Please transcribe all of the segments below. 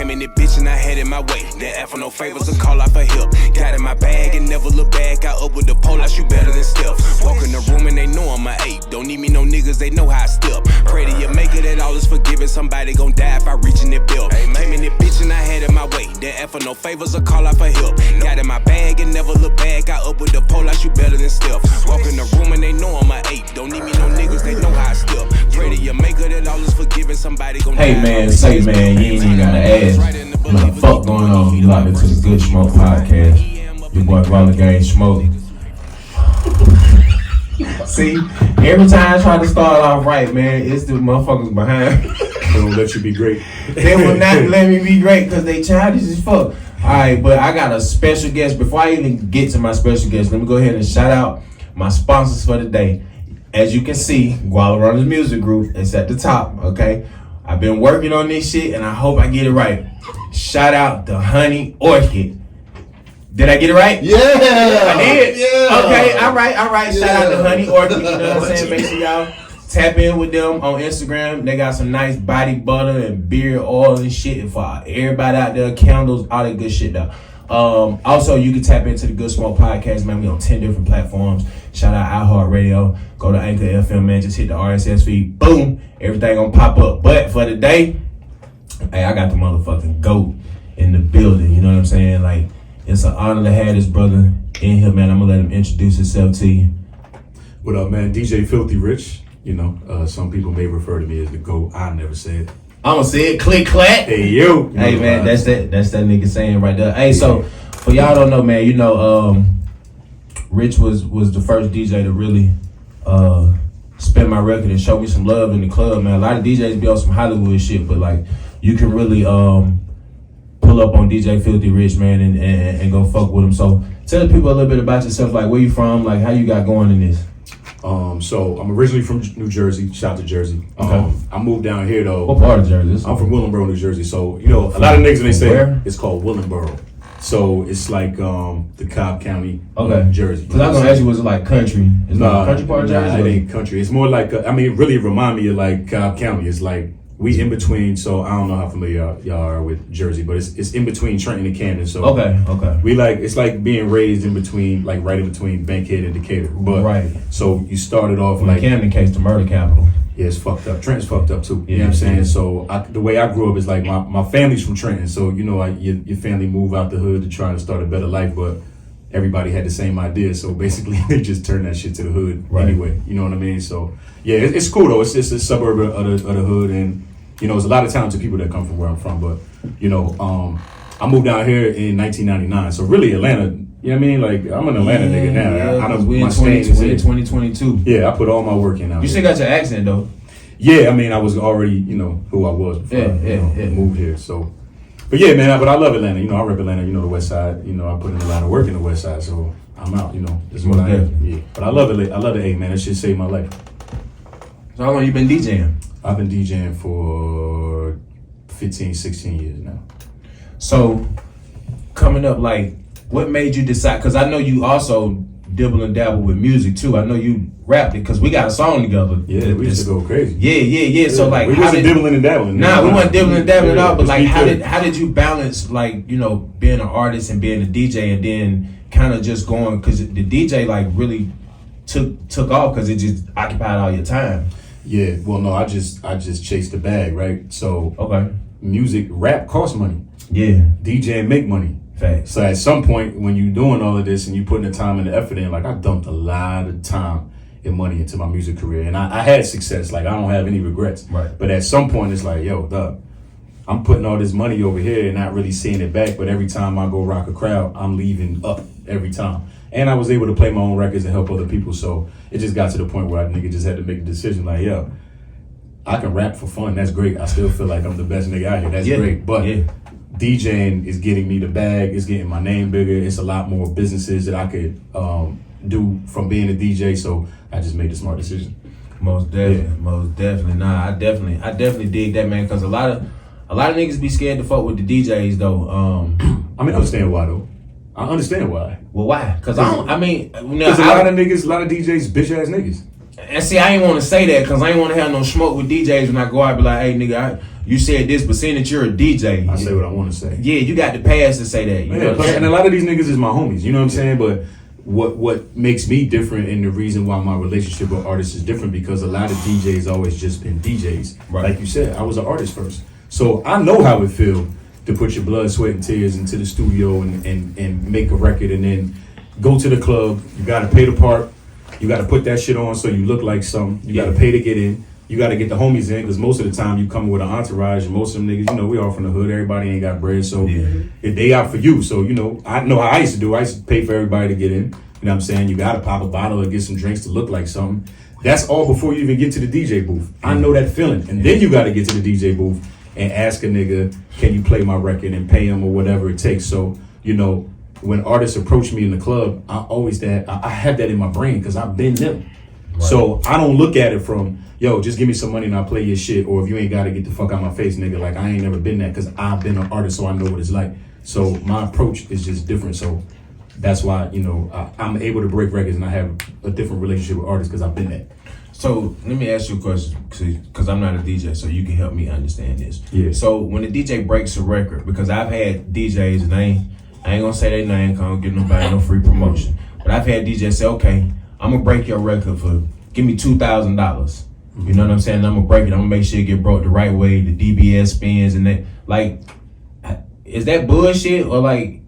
Came in the bitch and I had it my way. Didn't ask for no favors or call out for help. Got in my bag and never look back. Got up with the pole, I shoot better than Steph. Walk in the room and they know I'm a 8. Don't need me no niggas, they know how I step. Pray to you make it and all is forgiven. Somebody gon' die if I reach in that belt. Came in the bitch and I had it my way. Didn't ask for no favors or call out for help. Got in my bag and never look back. Got up with the pole, I shoot better than Steph. Walk in the room and they know I'm a 8. Don't need me no niggas, they know how I step. Pray to you make it and all is forgiven. Somebody gon' die. Hey man, say man, you ain't even gotta ask. What the fuck going on? You locked into the Good Smoke podcast. Your boy Roller Gang Smoke. See, every time I try to start off right, man, it's the motherfuckers behind. They don't let you be great. They will not let me be great because they childish as fuck. Alright, but I got a special guest. Before I even get to my special guest, let me go ahead and shout out my sponsors for the day. As you can see, Guala Runners Music Group is at the top, okay? I've been working on this shit and I hope I get it right. Shout out to Honey Orchid. Did I get it right? Yeah! I did? Yeah! Okay, all right. Yeah. Shout out to Honey Orchid, you know what I'm saying? Make sure y'all tap in with them on Instagram. They got some nice body butter and beard oil and shit for everybody out there. Candles, all that good shit though. Also, you can tap into the Good Smoke podcast, man. We on 10 different platforms. Shout out iHeartRadio. Go to Anchor FM, man. Just hit the RSS feed. Boom. Everything gonna pop up. But for today, hey, I got the motherfucking GOAT in the building. You know what I'm saying? Like, it's an honor to have this brother in here, man. I'm gonna let him introduce himself to you. What up, man? DJ Flithy Rich. You know, some people may refer to me as the GOAT. I never said. I'ma say it, click clack. Hey yo. Hey man, that's that nigga saying right there. Hey, so for y'all don't know, man, you know, Rich was the first DJ to really spin my record and show me some love in the club, man. A lot of DJs be on some Hollywood shit, but like you can really pull up on DJ Flithy Rich, man, and go fuck with him. So tell the people a little bit about yourself, like where you from, like how you got going in this. So I'm originally from New Jersey. Shout out to Jersey. Okay. I moved down here though. What part of Jersey? I'm from Willingboro, New Jersey. So you know, a lot of niggas when they say where? It's called Willingboro. So it's like the Cobb County, Jersey. Because I was gonna ask you, was it like country? Is it like country part of Jersey? It ain't country. It's more like really it remind me of like Cobb County. It's like we in between. So I don't know how familiar y'all are with Jersey, but it's in between Trenton and Camden. So okay. We like it's like being raised in between, like right in between Bankhead and Decatur. But right. So you started off like Camden case, the murder capital. Yeah, it's fucked up. Trenton's fucked up too. Yeah, You know what I'm saying? So the way I grew up is like my family's from Trenton. So, you know, your family move out the hood to try to start a better life, but everybody had the same idea. So basically they just turned that shit to the hood anyway. You know what I mean? So yeah, it's cool though. It's just a suburb of the hood, and you know, there's a lot of talented people that come from where I'm from. But, you know, I moved down here in 1999. So really Atlanta, you know what I mean? Like, I'm an Atlanta nigga now. Yeah, I know we my in stain is in 2022. Yeah, I put all my work in out You here. still got your accent though. Yeah, I mean, I was already, you know, who I was before I moved here. So, but yeah, man, but I love Atlanta. You know, I rep Atlanta, you know, the West Side. You know, I put in a lot of work in the West Side, so I'm out, you know. This is what I am. Yeah. But I love it. I love the A, man. That shit saved my life. So how long you been DJing? I've been DJing for 15, 16 years now. So, coming up, like, what made you decide? Because I know you also dibble and dabble with music too. I know you rapped it because we got a song together. Yeah, we used to go crazy. Yeah. So like, we wasn't dibbling and dabbling. Nah, we wasn't dibbling and dabbling at all. But like, how did you balance, like, you know, being an artist and being a DJ, and then kind of just going, because the DJ like really took off because it just occupied all your time. Yeah, well, no, I just chased the bag, right? So rap costs money. Yeah, DJ make money. Facts. So at some point when you're doing all of this and you putting the time and the effort in, like I dumped a lot of time and money into my music career, and I had success. Like I don't have any regrets. Right. But at some point it's like, yo, dog, I'm putting all this money over here and not really seeing it back. But every time I go rock a crowd, I'm leaving up every time. And I was able to play my own records and help other people. So it just got to the point where I nigga just had to make a decision. Like, yo, I can rap for fun. That's great. I still feel like I'm the best nigga out here. That's great. But DJing is getting me the bag. It's getting my name bigger. It's a lot more businesses that I could do from being a DJ. So I just made the smart decision. Most definitely. Nah, I definitely dig that, man. Because a lot of niggas be scared to fuck with the DJs though. I mean, I understand why though. I understand why. Well, why? Because a lot of DJs bitch ass niggas. And see, I ain't want to say that because I ain't want to have no smoke with DJs when I go out. Be like, hey, nigga, you said this, but seeing that you're a DJ, I say what I want to say. Yeah, you got the pass to say that. You know what I'm saying? And a lot of these niggas is my homies. You know what I'm saying? But what makes me different, and the reason why my relationship with artists is different, because a lot of DJs always just been DJs. Right. Like you said, I was an artist first, so I know how it feel to put your blood, sweat, and tears into the studio and make a record, and then go to the club. You got to pay the part. You got to put that shit on so you look like something. You got to pay to get in. You got to get the homies in, because most of the time you come with an entourage, and most of them niggas, you know, we all from the hood. Everybody ain't got bread, so if they out for you. So, you know how I used to do. I used to pay for everybody to get in. You know what I'm saying? You got to pop a bottle or get some drinks to look like something. That's all before you even get to the DJ booth. I know that feeling. And then you got to get to the DJ booth and ask a nigga, can you play my record, and pay him or whatever it takes. So, you know, when artists approach me in the club, I have that in my brain because I've been them. Right. So I don't look at it from, yo, just give me some money and I'll play your shit, or if you ain't got to get the fuck out my face, nigga. Like, I ain't never been that, because I've been an artist, so I know what it's like. So my approach is just different. So that's why, you know, I'm able to break records, and I have a different relationship with artists because I've been that. So let me ask you a question, because I'm not a DJ, so you can help me understand this. Yeah. So when a DJ breaks a record, because I've had DJs, and I ain't gonna say their name, cause I don't give nobody no free promotion, but I've had DJs say, okay, I'm gonna break your record for, give me $2,000. You know what I'm saying? I'm gonna break it. I'm gonna make sure it get broke the right way. The DBS spins and that. Like, is that bullshit, or like?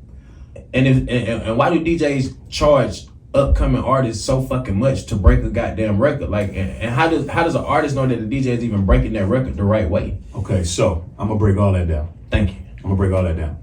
And why do DJs charge upcoming artists so fucking much to break a goddamn record? Like, and how does an artist know that the DJ is even breaking that record the right way? Okay, so I'm gonna break all that down. Thank you. I'm gonna break all that down.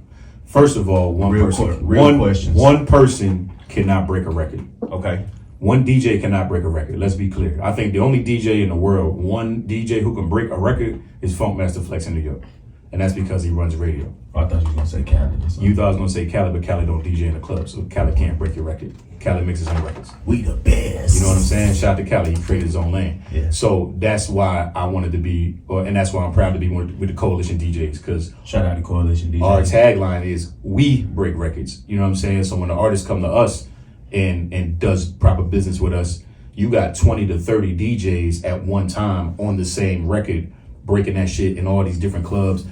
First of all, one person cannot break a record. Okay. One DJ cannot break a record. Let's be clear. I think the only DJ in the world, one DJ who can break a record, is Funkmaster Flex in New York. And that's because he runs radio. Oh, I thought you was gonna say Cali. You thought I was gonna say Cali, but Cali don't DJ in the club, so Cali can't break your record. Cali makes his own records. We the best. You know what I'm saying? Shout out to Cali. He created his own lane. Yeah. So that's why I wanted to be, and that's why I'm proud to be with the Coalition DJs, because shout out to Coalition DJs. Our tagline is we break records. You know what I'm saying? So when the artists come to us and does proper business with us, you got 20 to 30 DJs at one time on the same record, breaking that shit in all these different clubs.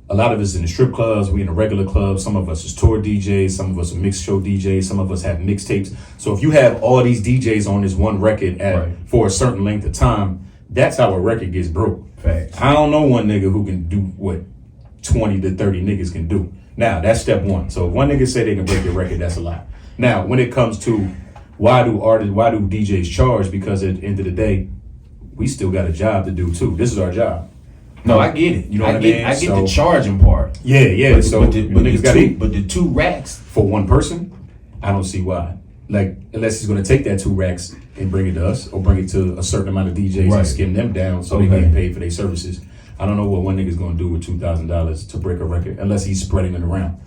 A lot of us in the strip clubs, we in the regular clubs. Some of us is tour DJs, some of us are mixed show DJs, some of us have mixtapes. So if you have all these DJs on this one record for a certain length of time, that's how a record gets broke. Facts. I don't know one nigga who can do what 20 to 30 niggas can do. Now, that's step one. So if one nigga say they can break your record, that's a lie. Now, when it comes to why do DJs charge? Because at the end of the day, we still got a job to do too. This is our job. No, I get it. You know what I mean? I get the charging part. Yeah. But, so but the two racks for one person, I don't see why. Like, unless he's gonna take that 2 racks and bring it to us, or bring it to a certain amount of DJs and skim them down so they get paid for their services. I don't know what one nigga's gonna do with $2,000 to break a record, unless he's spreading it around.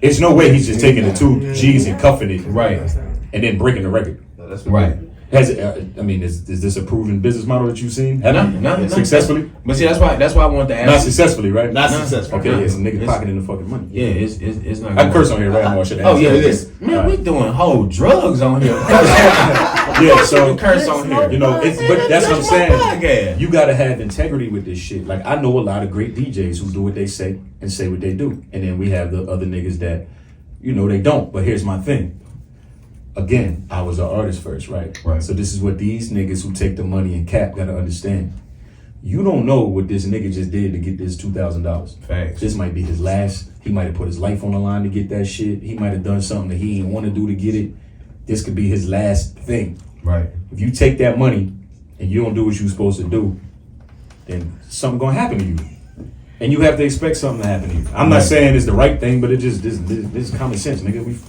It's no way he's just taking the 2 G's and cuffing it, and then breaking the record. Right. Has it, is this a proven business model that you've seen? Not successfully. But see, that's why I wanted to ask. Not successfully, right? Not successfully. Okay, some nigga pocketing the fucking money. Yeah, it's not. I can curse on here, right? I should oh yeah, it is. Man, we doing whole drugs on here. Yeah, so curse on here. You know, but that's what I'm saying. Yeah. You gotta have integrity with this shit. Like, I know a lot of great DJs who do what they say and say what they do, and then we have the other niggas that, you know, they don't. But here's my thing. Again, I was an artist first, right? So this is what these niggas who take the money and cap gotta understand. You don't know what this nigga just did to get this $2,000. Facts. This might be his last. He might have put his life on the line to get that shit. He might have done something that he didn't want to do to get it. This could be his last thing. Right. If you take that money and you don't do what you're supposed to do, then something gonna happen to you. And you have to expect something to happen to you. I'm not saying it's the right thing, but it just this is common sense, nigga.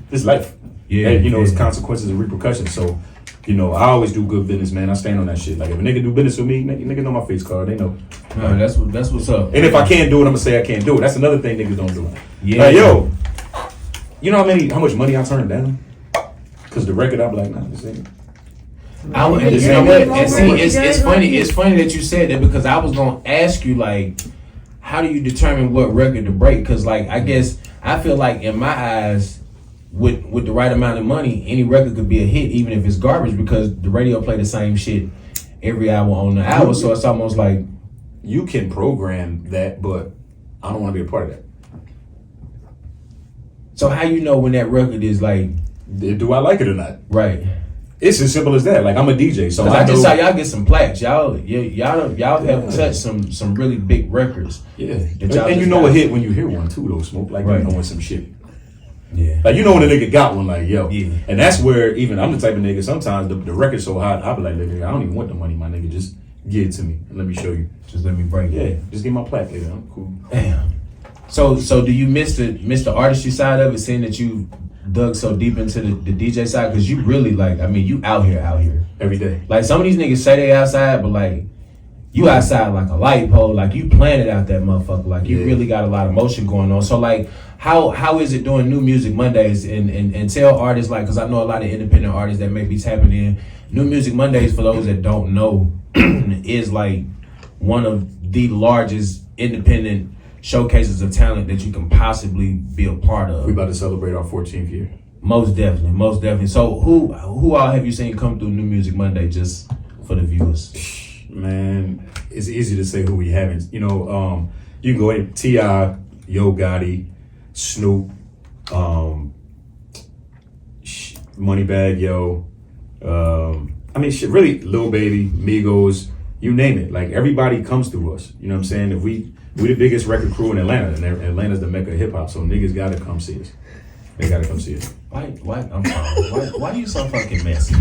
This life. Yeah, and, you know, it's consequences and repercussions. So, you know, I always do good business, man. I stand on that shit. Like, if a nigga do business with me, nigga know my face card. They know. No, that's what's up. And if I can't do it, I'm gonna say I can't do it. That's another thing niggas don't do. Yeah. Like, yo, you know how much money I turned down? Cause the record, I'm like, nah, this ain't. It's funny. It's funny that you said that, because I was gonna ask you, like, how do you determine what record to break? Because, like, I guess I feel like in my eyes, with the right amount of money, any record could be a hit, even if it's garbage, because the radio play the same shit every hour on the hour. So it's almost like you can program that, but I don't want to be a part of that. So how you know when that record is like, do I like it or not? Right. It's as simple as that. Like, I'm a DJ, so I just saw y'all get some plaques. Y'all have touched some really big records. Yeah, and you know a hit when you hear one too, though. Smoke, like, right. You know when some shit. Yeah. Like, you know when a nigga got one, like, yo. Yeah. And that's where even I'm the type of nigga. Sometimes the record's so hot, I'll be like, nigga, I don't even want the money, my nigga. Just give it to me and let me show you. Just let me break it. Yeah, just give my plaque, nigga. I'm cool. Damn. So do you miss the artistry side of it, seeing that you dug so deep into the DJ side? Because you really, like, I mean, you out here every day. Like, some of these niggas say they outside, but like, you outside like a light pole. Like, you planted out that motherfucker. Like, you really got a lot of motion going on. So like, how is it doing New Music Mondays and tell artists, like, because I know a lot of independent artists that may be tapping in. New Music Mondays, for those that don't know, is like one of the largest independent showcases of talent that you can possibly be a part of. We about to celebrate our 14th year. Most definitely. So who all have you seen come through New Music Monday, just for the viewers? Man, it's easy to say who we haven't. You know, you can go in T.I., Yo Gotti, Snoop, Moneybag Yo, I mean, shit, really, Lil Baby, Migos, you name it. Like, everybody comes through us. You know what I'm saying? If we the biggest record crew in Atlanta, and Atlanta's the mecca of hip hop, so niggas gotta come see us. They gotta come see us. Why? I'm sorry. Why you so fucking messy?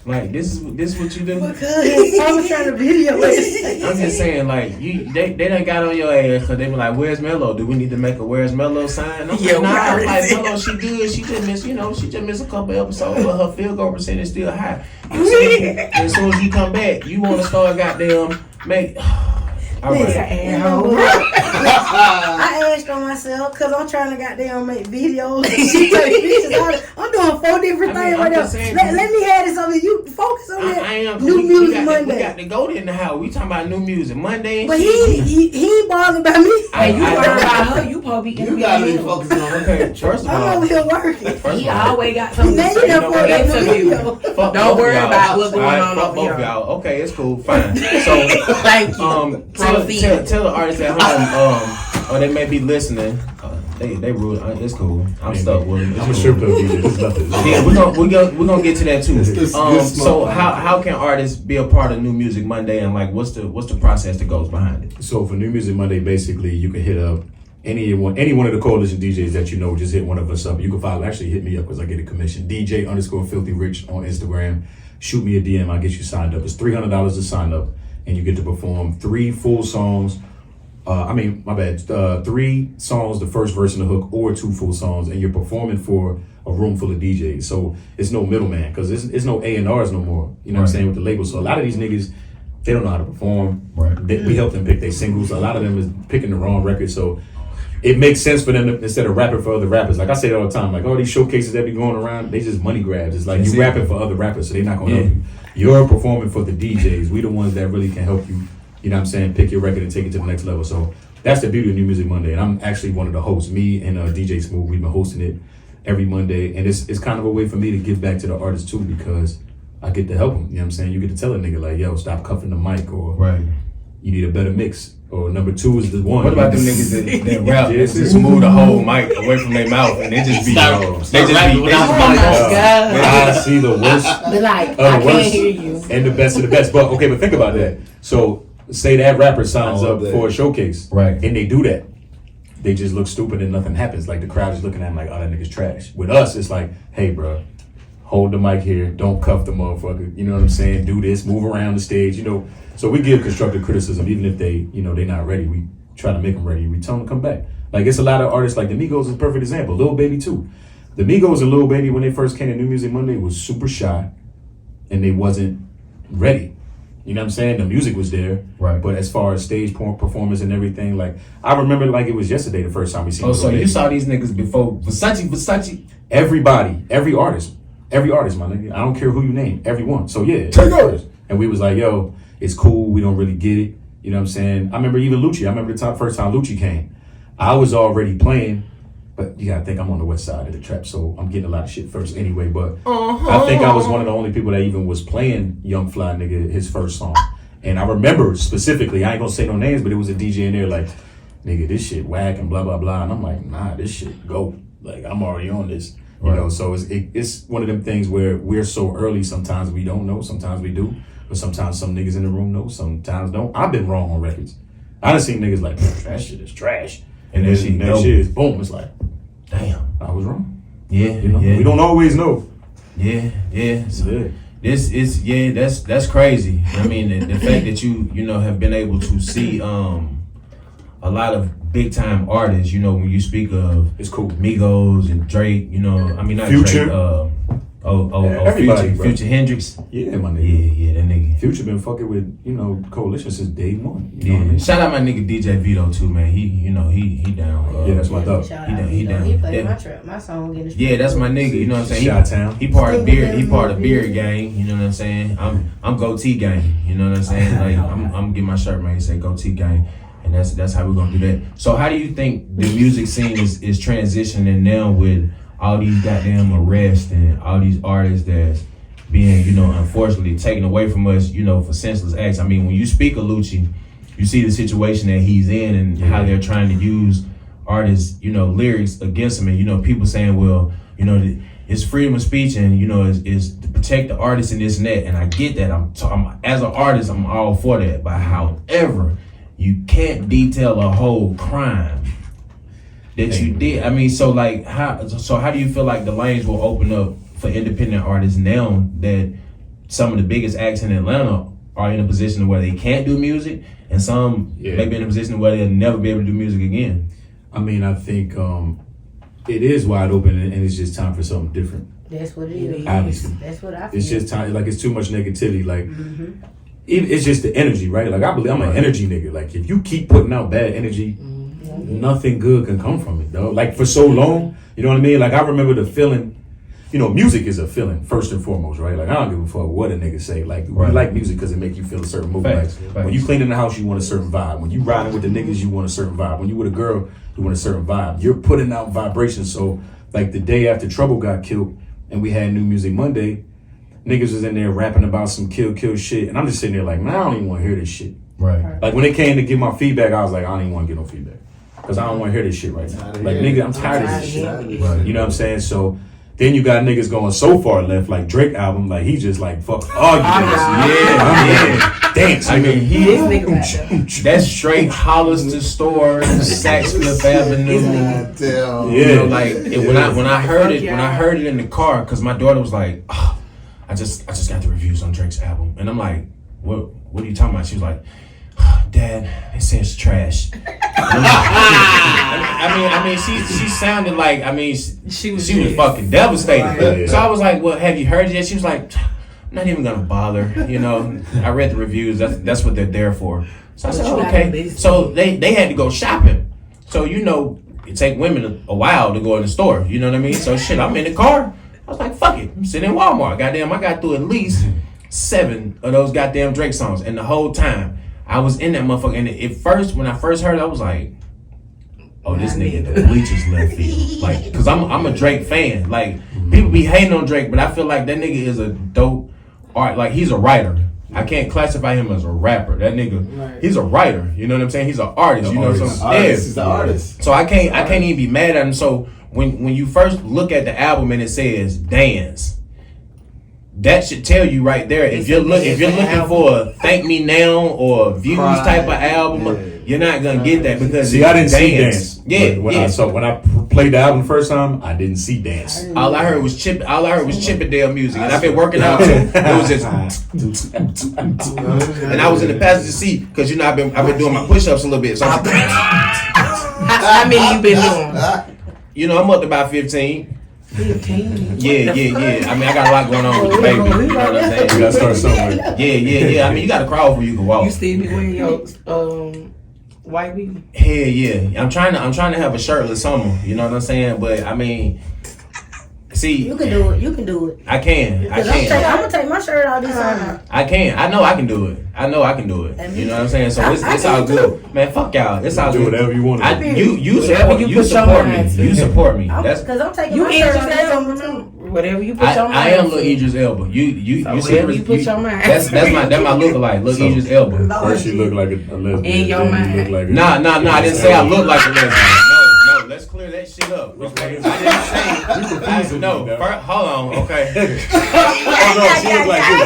Like, this is what you do? Because I was trying to video it. I'm just saying, like, they done got on your ass because they be like, where's Mello? Do we need to make a where's Mello sign? I'm Yeah, like, nah, right. like, Mello, she good. She just missed a couple episodes, but her field goal percentage still high. As soon as you come back, you want to start goddamn make. All right. I asked on myself because I'm trying to goddamn make videos. She take pictures. I'm doing 4 different things right now. Let me have this over. You focus on that. New Music Monday. We got the goat in the house. We talking about New Music Monday. But he ain't bothered about me. Hey, you worried about her? You probably You gotta be focusing on Okay, first of all, I'm over here working. He always got something to Now say. you done put that video. Don't worry about what's going on fuck over both here. y'all. Okay, it's cool, fine. So, Thank you. tell the artists at home, or they may be listening. They rude. It's cool. I'm stuck with it. I'm a strip club DJ. It's nothing. Yeah, we're gonna get to that too. This So how can artists be a part of New Music Monday, and like what's the process that goes behind it? So for New Music Monday, basically, you can hit up any one of the coalition DJs that you know. Just hit one of us up. You can actually hit me up because I get a commission. DJ_Flithy Rich on Instagram. Shoot me a DM. I'll get you signed up. It's $300 to sign up, and you get to perform 3 full songs. 3 songs, the first verse and the hook, or 2 full songs, and you're performing for a room full of DJs. So it's no middleman, because it's no A&Rs no more. You know what I'm saying, with the labels. So a lot of these niggas, they don't know how to perform. Right. We help them pick their singles. A lot of them is picking the wrong record. So it makes sense for them to, instead of rapping for other rappers. Like I say it all the time, like all these showcases that be going around, they just money grabs. It's like you rapping for other rappers, so they're not gonna help you. You're performing for the DJs. We the ones that really can help you. You know what I'm saying? Pick your record and take it to the next level. So that's the beauty of New Music Monday. And I'm actually one of the hosts. Me and DJ Smooth, we've been hosting it every Monday. And it's kind of a way for me to give back to the artists too, because I get to help them. You know what I'm saying? You get to tell a nigga like, yo, stop cuffing the mic, or you need a better mix. Or number 2 is the one. What about them niggas that rap and just move the whole mic away from their mouth and they just be I see the worst Like, of the I can't worst hear you. and the best of the best. But okay, but think about that. So say that rapper signs up for a showcase, right? And they do that. They just look stupid and nothing happens. Like the crowd is looking at them like, oh, that nigga's trash. With us, it's like, hey, bro, hold the mic here. Don't cuff the motherfucker. You know what I'm saying? Do this. Move around the stage. You know. So we give constructive criticism, even if they, they're not ready. We try to make them ready. We tell them to come back. Like, it's a lot of artists, like the Migos is a perfect example. Lil Baby too. The Migos and Lil Baby, when they first came to New Music Monday, was super shy, and they wasn't ready. You know what I'm saying? The music was there, right? But as far as stage performance and everything, like I remember, like it was yesterday the first time we seen. Oh, so you saw these niggas before Versace? Everybody, every artist, my nigga. I don't care who you name, everyone. So yeah, and we was like, yo, it's cool. We don't really get it. You know what I'm saying? I remember even Lucci. I remember the first time Lucci came. I was already playing, but But you gotta think I'm on the west side of the trap, so I'm getting a lot of shit first anyway. But I think I was one of the only people that even was playing Young Fly Nigga his first song. And I remember specifically, I ain't gonna say no names, but it was a DJ in there like, nigga, this shit whack and blah blah blah. And I'm like, nah, this shit go. Like I'm already on this. You know, so it's one of them things where we're so early. Sometimes we don't know, sometimes we do, but sometimes some niggas in the room know, sometimes don't. I've been wrong on records. I done seen niggas like, that shit is trash, and then that shit is boom. It's like, damn, I was wrong. Yeah, you know, we don't always know. Yeah. So this is that's crazy. I mean, the fact that you know have been able to see a lot of big time artists, you know, when you speak of it's cool. Migos and Drake, you know, I mean not Future. Drake, Future Hendrix. Yeah, my nigga. Yeah, that nigga. Future been fucking with, you know, Coalition since day one. You know what I mean? Shout out my nigga DJ Vito too, man. He down. Yeah, that's my dog. He down. He played my trap, my song in the Yeah, that's my nigga. You know what I'm saying? Chi-Town. He part of beard. He part of beard gang. You know what I'm saying? I'm goatee gang. You know what I'm saying? Like I'm getting my shirt made. Say goatee gang. And that's how we're gonna do that. So how do you think the music scene is transitioning now with all these goddamn arrests and all these artists that's being, you know, unfortunately taken away from us, you know, for senseless acts? I mean, when you speak of Lucci, you see the situation that he's in and how they're trying to use artists, you know, lyrics against him, and you know, people saying, well, you know, it's freedom of speech and you know, is to protect the artist and this and that, and I get that. I'm as an artist, I'm all for that, but however, you can't detail a whole crime that you did. I mean, so like, how do you feel like the lanes will open up for independent artists now that some of the biggest acts in Atlanta are in a position where they can't do music, and some may be in a position where they'll never be able to do music again? I mean, I think it is wide open, and it's just time for something different. That's what it is. Obviously. That's what I feel. It's just time. Like, it's too much negativity. Like. It's just the energy, right? Like, I believe I'm an energy nigga. Like, if you keep putting out bad energy, nothing good can come from it, though. Like, for so long, you know what I mean? Like, I remember the feeling, you know, music is a feeling, first and foremost, right? Like, I don't give a fuck what a nigga say. Like, we like music because it make you feel a certain mood. Like, when you cleaning the house, you want a certain vibe. When you riding with the niggas, you want a certain vibe. When you with a girl, you want a certain vibe. You're putting out vibrations. So, like, the day after Trouble got killed and we had New Music Monday, niggas was in there rapping about some kill shit, and I'm just sitting there like, man, I don't even want to hear this shit. Right. Like, when it came to give my feedback, I was like, I don't even want to get no feedback, because I don't want to hear this shit right now. Like, nigga, I'm tired of this shit. Right. You know what I'm saying? So then you got niggas going so far left, like Drake album, like he just like fuck arguments. Dance. I mean, that's straight Hollister store, Saks Fifth Avenue. You know, like when I heard it in the car, because my daughter was like, oh, I just got the reviews on Drake's album, and I'm like, what are you talking about? She was like, oh, Dad, they say it's trash. I mean, she sounded like, I mean, she was fucking devastated. Right. So I was like, well, have you heard it yet? She was like, I'm not even gonna bother. You know, I read the reviews. That's what they're there for. So I said, oh, okay. So they had to go shopping. So you know, it take women a while to go in the store. You know what I mean? So shit, I'm in the car. I was like, fuck it. I'm sitting in Walmart. Goddamn, I got through at least 7 of those goddamn Drake songs, and the whole time I was in that motherfucker. And when I first heard it, I was like, oh, this nigga the bleachers left field. Like, cause I'm a Drake fan. Like, people be hating on Drake, but I feel like that nigga is a dope art. Like, he's a writer. I can't classify him as a rapper. That nigga, he's a writer. You know what I'm saying? He's an artist. You know what I'm saying? He's the artist. So I can't even be mad at him. So when you first look at the album and it says dance, that should tell you right there. If you're looking for a Thank Me Now or Views type of album, you're not gonna get that, because I didn't see dance. When I played the album the first time, I didn't see dance. All I heard was Chippendale music, and I've been working out too. It was just, and I was in the passenger seat because you know I've been doing my push-ups a little bit. So how many you been doing? You know, I'm up to about 15. 15. Yeah. I mean, I got a lot going on with the baby. You know what I'm saying? You gotta start somewhere. Yeah. I mean, you gotta crawl before you can walk. You still be wearing your white beater? Hell yeah. I'm trying to have a shirtless summer. You know what I'm saying? But I mean, See, You can do it. You can do it. I can. I'm gonna take my shirt off this time. I can. I know I can do it. You know what I'm saying? So it's all good. Man, fuck y'all. It's all do good. whatever you want to do. You Whatever support you me. put your mind to. You support me. Because I'm taking You my shirt Idris off Elba too. Whatever you put your mind I am to. Lil Idris Elba. You So see whatever you put your mind. That's my look-alike. Lil So, Idris Elba. First you look like a lesbian. In your then you mind. look like a Nah. I didn't say I look like a lesbian. No. Let's clear that shit up. Okay. I didn't say. No. Hold on. Okay. Oh no, she look like you.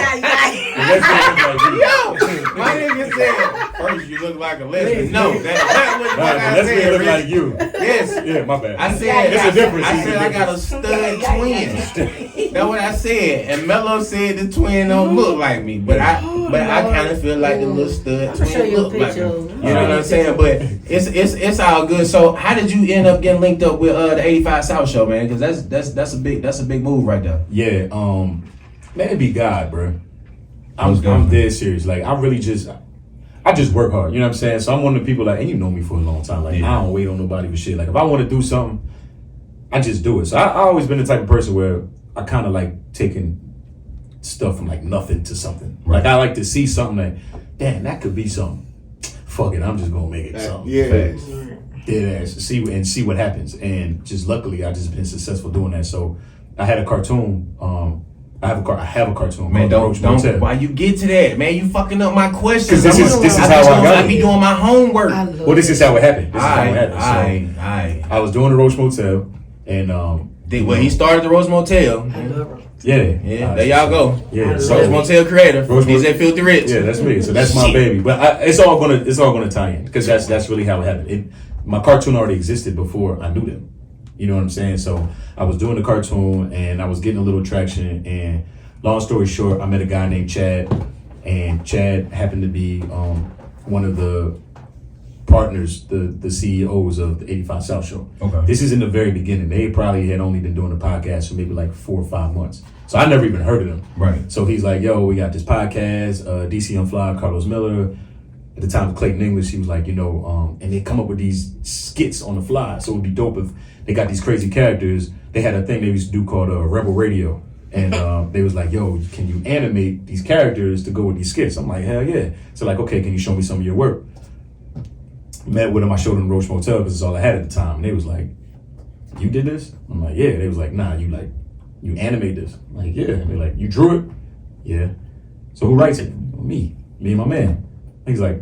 The lesbian look like you. Yo, my nigga said first you look like a lesbian. No, that's what I Let's said. look Rich. like you. Yes. Yeah, my bad. I said It's a difference. I said I got a stud twin. That's what I said. And Mello said the twin don't look like me, but I kind of feel like the little stud I'ma show twin you a look like me. picture. You know what I'm saying? But it's all good. So how did you end up getting linked up with the 85 South show, man? Because that's a big move right there. Yeah, man, it be God, bro. Most I'm definitely. dead serious. Like I just work hard. You know what I'm saying? So I'm one of the people like, and you know me for a long time. Like Yeah. I don't wait on nobody for shit. Like if I want to do something, I just do it. So I always been the type of person where I kind of like taking stuff from like nothing to something. Right. Like I like to see something like, damn, that could be something. Fuck it, I'm just gonna make it something. Yeah. Fast. Dead ass. See what happens. And just luckily, I just been successful doing that. So I had a cartoon. I have a cartoon. Man, called Roach don't. Motel. Why you get to that, man? You fucking up my questions. 'Cause this is how I got I be it. doing my homework. Well, this is how it happened. This is how it happened. So Alright. I was doing the Roach Motel, and Well, he started the Roach Motel. yeah, There y'all go. Yeah, Roach so Motel creator. Roach He's Motel- at Filthy Rich. yeah, that's me. So that's my baby. But it's all gonna tie in because that's really how it happened. My cartoon already existed before I knew them. You know what I'm saying? So I was doing the cartoon and I was getting a little traction. And long story short, I met a guy named Chad, and Chad happened to be one of the partners, the CEOs of the 85 South show. Okay. This is in the very beginning. They probably had only been doing the podcast for maybe like 4 or 5 months. So I never even heard of them. Right. So he's like, yo, we got this podcast, DC Unfly, Carlos Miller. At the time of Clayton English, he was like, and they come up with these skits on the fly. So it would be dope if they got these crazy characters. They had a thing they used to do called Rebel Radio. And they was like, yo, can you animate these characters to go with these skits? I'm like, hell yeah. So like, okay, can you show me some of your work? Met with them, I showed them Roach Motel because it's all I had at the time. And they was like, you did this? I'm like, yeah. They was like, nah, you animate this. I'm like, yeah. They're like, you drew it? Yeah. So who writes it? Me and my man. He's like,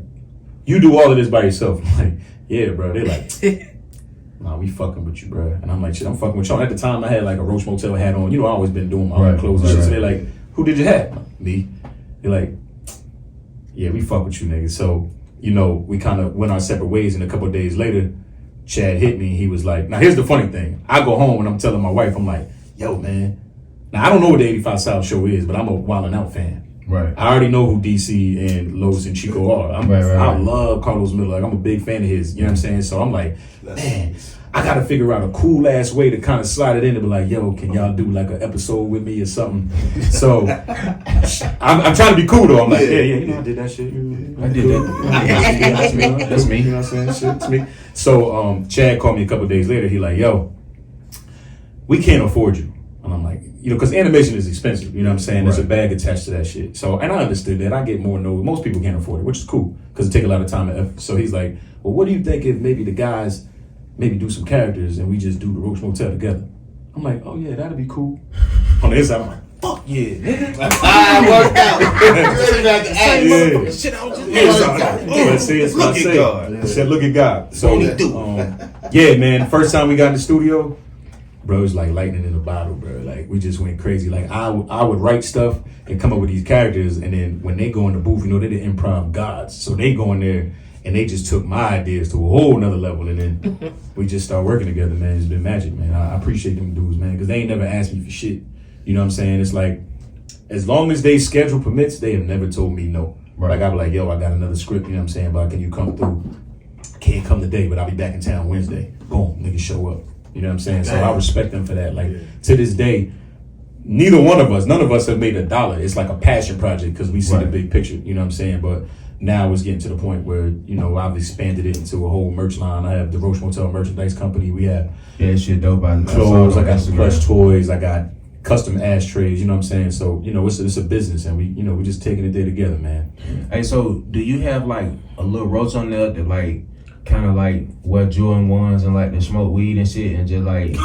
you do all of this by yourself. I'm like, yeah, bro. They're like, nah, we fucking with you, bro. And I'm like, shit, I'm fucking with y'all. At the time, I had like a Roach Motel hat on. I always been doing my own clothes and shit. So they're like, who did your hat? Me. They're like, yeah, we fuck with you, niggas. So, we kind of went our separate ways. And a couple of days later, Chad hit me. He was like, now here's the funny thing. I go home and I'm telling my wife, I'm like, yo, man. Now, I don't know what the 85 South show is, but I'm a Wild 'N Out fan. Right. I already know who DC and Los and Chico are. I love Carlos Miller. Like, I'm a big fan of his. You know what I'm saying? So I'm like, man, I got to figure out a cool ass way to kind of slide it in and be like, yo, can y'all do like an episode with me or something? So I'm trying to be cool though. I'm like, yeah, I did that shit. I did that. That's me. You know what I'm saying? Shit, it's me. So Chad called me a couple days later. He like, yo, we can't afford you. And I'm like, because animation is expensive. You know what I'm saying? There's a bag attached to that shit. So, and I understood that. I get more no's. Most people can't afford it, which is cool because it take a lot of time and effort. So he's like, well, what do you think if maybe the guys maybe do some characters and we just do the Roach Motel together? I'm like, oh yeah, that'd be cool. On the inside, I'm like, fuck yeah, nigga. Worked out. You really got to act. Yeah. Shit, I was just Look at God. I said, look at God. So, Won't he do? yeah, man. First time we got in the studio, bro, it was like lightning in a bottle, bro. Like we just went crazy. Like I would write stuff and come up with these characters, and then when they go in the booth, they're the improv gods. So they go in there and they just took my ideas to a whole nother level, and then we just start working together, man. It's been magic, man. I appreciate them dudes, man, because they ain't never asked me for shit. You know what I'm saying? It's like as long as they schedule permits, they have never told me no. Right. Like I'll be like, yo, I got another script. You know what I'm saying? But can you come through? Can't come today, but I'll be back in town Wednesday. Boom, niggas show up. You know what I'm saying? So I respect them for that. Like to this day, none of us have made $1. It's like a passion project because we see the big picture. You know what I'm saying? But now it's getting to the point where, you know, I've expanded it into a whole merch line. I have the Roach Motel merchandise company. We have shit dope. clothes, I got plush toys, I got custom ashtrays, you know what I'm saying? So, you know, it's a business, and we just taking it there together, man. Hey, so do you have like a little roach on there that like kind of like wear Jordan ones and like to smoke weed and shit and just like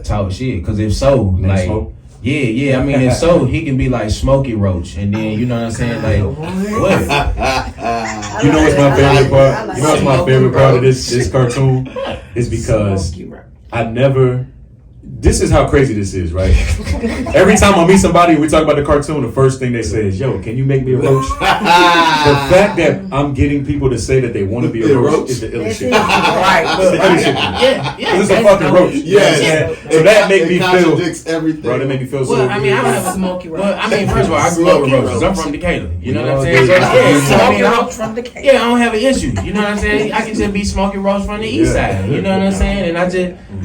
talk shit? Cause if so, Man, like smoke? yeah, I mean if so, he can be like Smokey Roach, and then you know what I'm saying, like what? You know what's my favorite part? You know what's my favorite part of this cartoon? Is because I never. This is how crazy this is, right? Every time I meet somebody and we talk about the cartoon, the first thing they say is, "Yo, can you make me a roach?" The fact that I'm getting people to say that they want to be a roach is the illest shit. Right. It's the illest shit. Yeah. This is a fucking roach. Yeah. So that make me feel, contradicts everything. bro. That make me feel so. Well, I mean, I don't have a Smoky Roach. Well, I mean, first of all, I grew up with Smoky roaches. I'm from Decatur. You know what I'm Oh, saying? So, yeah. yeah, so, I mean, I Roach from the cave. yeah, I don't have an issue. You know what I'm saying? I can just be Smokey Roach from the east Yeah. side. You know what I'm saying? And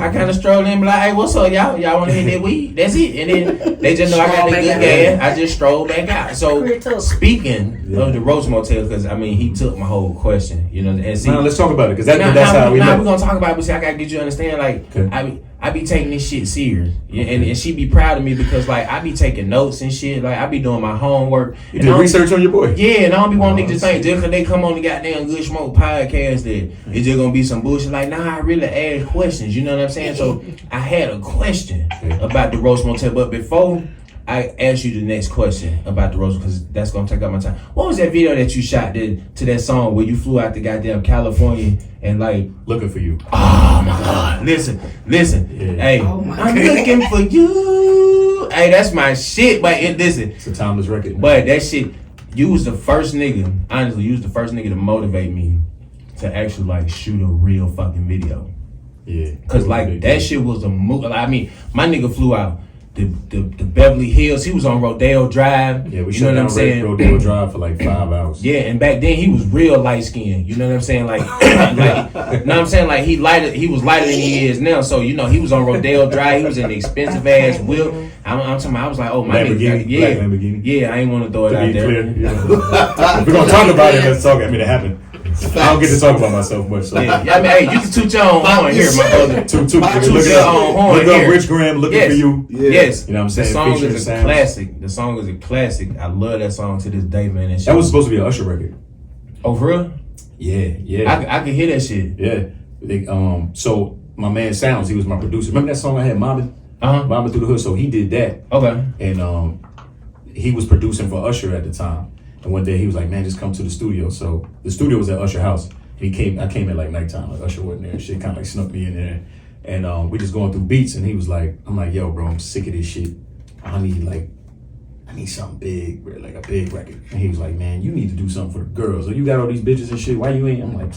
I kind of stroll in and be like, hey, what's up, y'all? Y'all want to hit that weed? That's it. And then they just know I got the good gas. I just stroll back out. So speaking of the Roach Motel, because I mean, he took my whole question. You know, and see, Now let's talk about it, because that's how we we're met. gonna talk about it, but see, I gotta get you to understand, like, Okay. I be taking this shit serious, and she be proud of me because like I be taking notes and shit, like I be doing my homework. You did research on your boy. Yeah, and I don't be wanting niggas to think just because they come on the goddamn Good Smoke podcast that it's just gonna be some bullshit. Like, nah, I really ask questions. You know what I'm saying? So I had a question about the Roach Motel, but before I ask you the next question about the Roach, because that's gonna take up my time. What was that video that you shot to that song where you flew out to goddamn California and like Looking for you. oh my god, listen. Yeah. Hey, I'm looking for you. Hey, that's my shit. But listen, It's a timeless record. but that shit, you was the first nigga, honestly, you was the first nigga to motivate me to actually like shoot a real fucking video. Yeah. Cause like that shit was a move. I mean, my nigga flew out the Beverly Hills. He was on Rodeo Drive. Yeah, we you know shut what I'm down saying? Rodeo Drive for like 5 hours. Yeah, and back then he was real light skinned. You know what I'm saying? Like, like, you know what I'm saying? Like he was lighter than he is now. So you know he was on Rodeo Drive. He was in the expensive ass whip. I'm talking about, I was like, oh my Lamborghini, nigga, black Lamborghini. yeah. I ain't want to throw it To out be there. clear, if we're gonna talk about it, let's talk. I mean, it happened. I don't get to talk about myself much. So. Yeah, I mean, hey, you can toot your own horn here, my brother. Two. Toot Look your own horn up here. Rich Graham looking Yes. for you. Yeah. Yes, You know what I'm the saying? song Featuring is a sounds. classic. The song is a classic. I love that song to this day, man. That was supposed to be an Usher record. oh, for real? Yeah. I can hear that shit. Yeah. So my man Sounds, he was my producer. Remember that song I had, Mobbin'? Mobbin' Through the Hood. So he did that. Okay. And he was producing for Usher at the time. And one day he was like, man, just come to the studio. So the studio was at Usher house. I came at like nighttime, like Usher wasn't there and shit, kind of like snuck me in there. And we just going through beats, and he was like, I'm like, yo, bro, I'm sick of this shit. I need something big, bro, like a big record. And he was like, man, you need to do something for the girls. So you got all these bitches and shit, why you ain't? I'm like,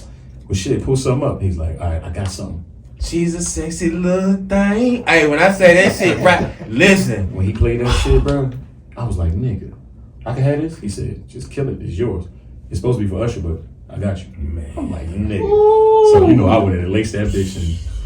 well, shit, pull something up. He's like, all right, I got something. She's a sexy little thing. Hey, when I say that shit, right? Listen. When he played that shit, bro, I was like, nigga, I can have this? He said, just kill it, it's yours. It's supposed to be for Usher, but I got you. Man. I'm like, nigga. So, you know, I went and laced that bitch,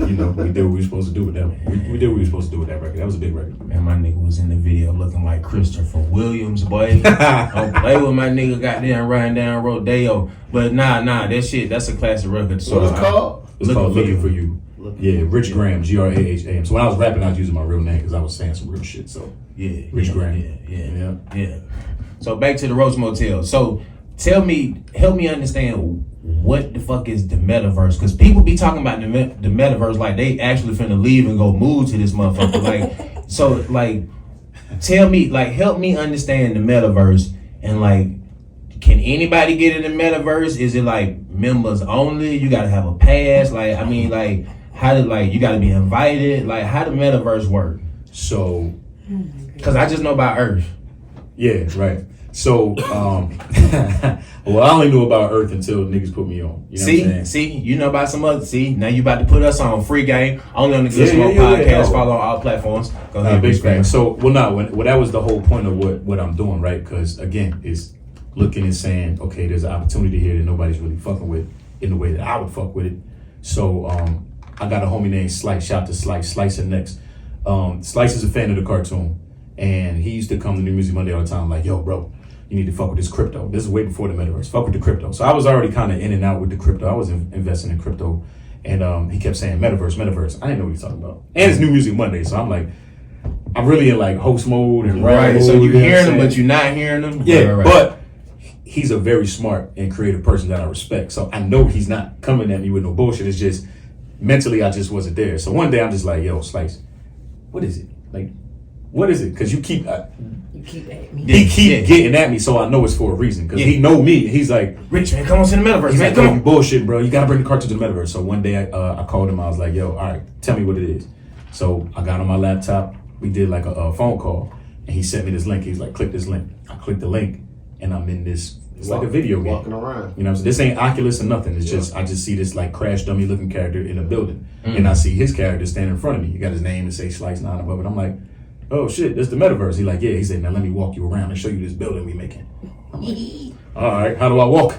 and, you know, we did what we were supposed to do with that. We did what we were supposed to do with that record. That was a big record. Man, my nigga was in the video looking like Christopher Williams, boy. Don't play with my nigga goddamn riding down Rodeo. But nah, that shit, that's a classic record. So What it's called? It's called Looking For You. Yeah, Rich Graham, Graham. So when I was rapping, I was using my real name because I was saying some real shit. So yeah, Rich Graham. Yeah. So back to the Roach Motel. So help me understand what the fuck is the Metaverse? Because people be talking about the Metaverse like they actually finna leave and go move to this motherfucker. Like, so like, tell me, like, help me understand the Metaverse and like, can anybody get in the Metaverse? Is it like members only? You gotta have a pass? Like, I mean, like, how did like you gotta be invited? Like, how the Metaverse work? So, because I just know about Earth. Yeah, right. So, well, I only knew about Earth until niggas put me on. You know what I'm saying? See, you know about some other. See, now you about to put us on free game only on the Good Yeah, Smoke yeah, podcast. yeah. Follow on all platforms. Go ahead, Big big fan. fan. So, well, that was the whole point of what I'm doing, right? Because again, is looking and saying, okay, there's an opportunity here that nobody's really fucking with in the way that I would fuck with it. So, I got a homie named Slice. Shout out to Slice and Next. Slice is a fan of the cartoon, and he used to come to New Music Monday all the time. Like, yo, bro, you need to fuck with this crypto. This is way before the metaverse. Fuck with the crypto. So I was already kind of in and out with the crypto. I was investing in crypto, and he kept saying metaverse. I didn't know what he was talking about. And it's New Music Monday, so I'm like, I'm really in like host mode and rap mode. So you hearing them, but you're not hearing them. Yeah, right. But he's a very smart and creative person that I respect. So I know he's not coming at me with no bullshit. It's just mentally I just wasn't there. So one day I'm just like, yo, Slice, what is it? Like, what is it? Because you keep at me. He keep getting at me, so I know it's for a reason. Because he know me. He's like, Rich, man, come on to the metaverse. He's Man, like, come you on. bullshit, bro. You gotta bring the car to the metaverse. So one day I called him. I was like, yo, all right, tell me what it is. So I got on my laptop. We did like a phone call, and he sent me this link. He's like, click this link. I clicked the link, and I'm in this. It's like a video game. Walking around. You know what I'm saying? This ain't Oculus or nothing. It's just, I just see this like crash dummy looking character in a building. And I see his character standing in front of me. He got his name and say Slice 9 above it. I'm like, oh shit, that's the metaverse. He like, yeah. He said, now let me walk you around and show you this building we making. I'm like, all right, how do I walk?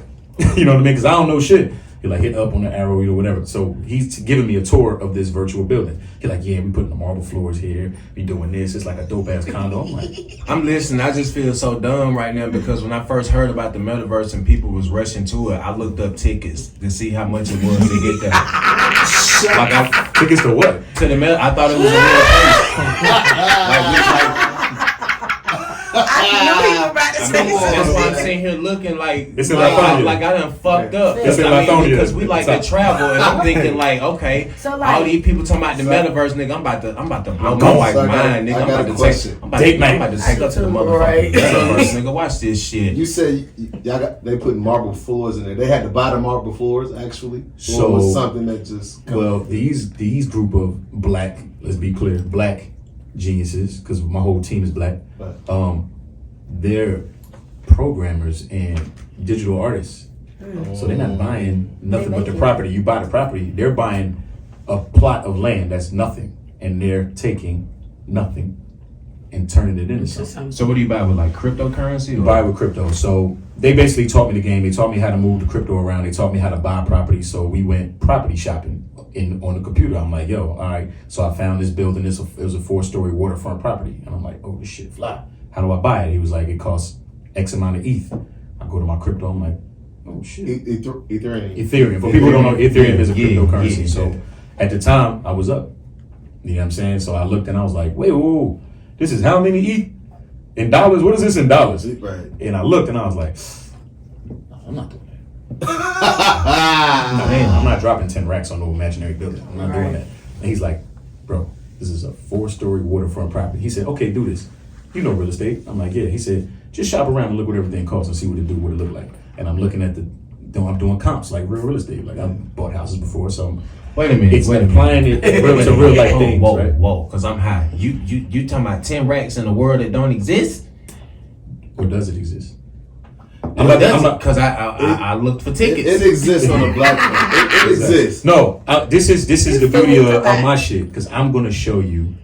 You know what I mean? Because I don't know shit. He like hit up on the arrow or whatever. So he's giving me a tour of this virtual building. He like, yeah, we putting the marble floors here. We doing this. It's like a dope ass condo. I'm like, I'm listening. I just feel so dumb right now because when I first heard about the metaverse and people was rushing to it, I looked up tickets to see how much it was to get there. tickets to what? To the I thought it was a real place. I knew you were about to say That's why I'm something. sitting here looking like It's in I Lithonia. done fucked up. It's in I mean, Lithonia. because we like to travel, and I'm thinking like, okay, So, like- all these people talking about the metaverse, nigga. I'm about to blow my going. wife's So I got- mind, nigga. I got a question. I'm about Date to night. take her to the motherfucking Right. metaverse, nigga. Watch this shit. You said they put marble floors in there. They had to buy the marble floors actually. So- or was something that just Well, these group of black, let's be clear, black geniuses, because my whole team is black. Right. They're programmers and digital artists. So they're not buying nothing but the property. You buy the property, they're buying a plot of land that's nothing, and they're taking nothing and turning it into something. So what do you buy with like cryptocurrency? You buy with crypto. So they basically taught me the game. They taught me how to move the crypto around. They taught me how to buy property. So we went property shopping on the computer. I'm like, yo, all right. So I found this building. It was a 4-story waterfront property, and I'm like, oh, this shit fly. How do I buy it? He was like, it costs X amount of ETH. I go to my crypto. I'm like, oh shit. Ethereum. Ethereum. For people who don't know, Ethereum is a Yeah, cryptocurrency. yeah, So yeah. at the time, I was up. You know what I'm saying? So I looked and I was like, wait, whoa. This is how many ETH? In dollars? What is this in dollars? Right. And I looked and I was like, I'm not doing that. I'm not dropping 10 racks on no imaginary building. I'm not doing that. And he's like, bro, this is a 4-story waterfront property. He said, okay, do this. You know real estate. I'm like, yeah. He said, just shop around and look what everything costs and see what it do, what it look like. And I'm looking at I'm doing comps like real estate. Like I've bought houses before, so Wait a minute. it's applying it to real life things, Whoa, right? whoa, because I'm high. You talking about 10 racks in a world that don't exist? Or does it exist? Because I looked for tickets. It exists on the blockchain. It exists. No, this is the beauty of my shit, because I'm going to show you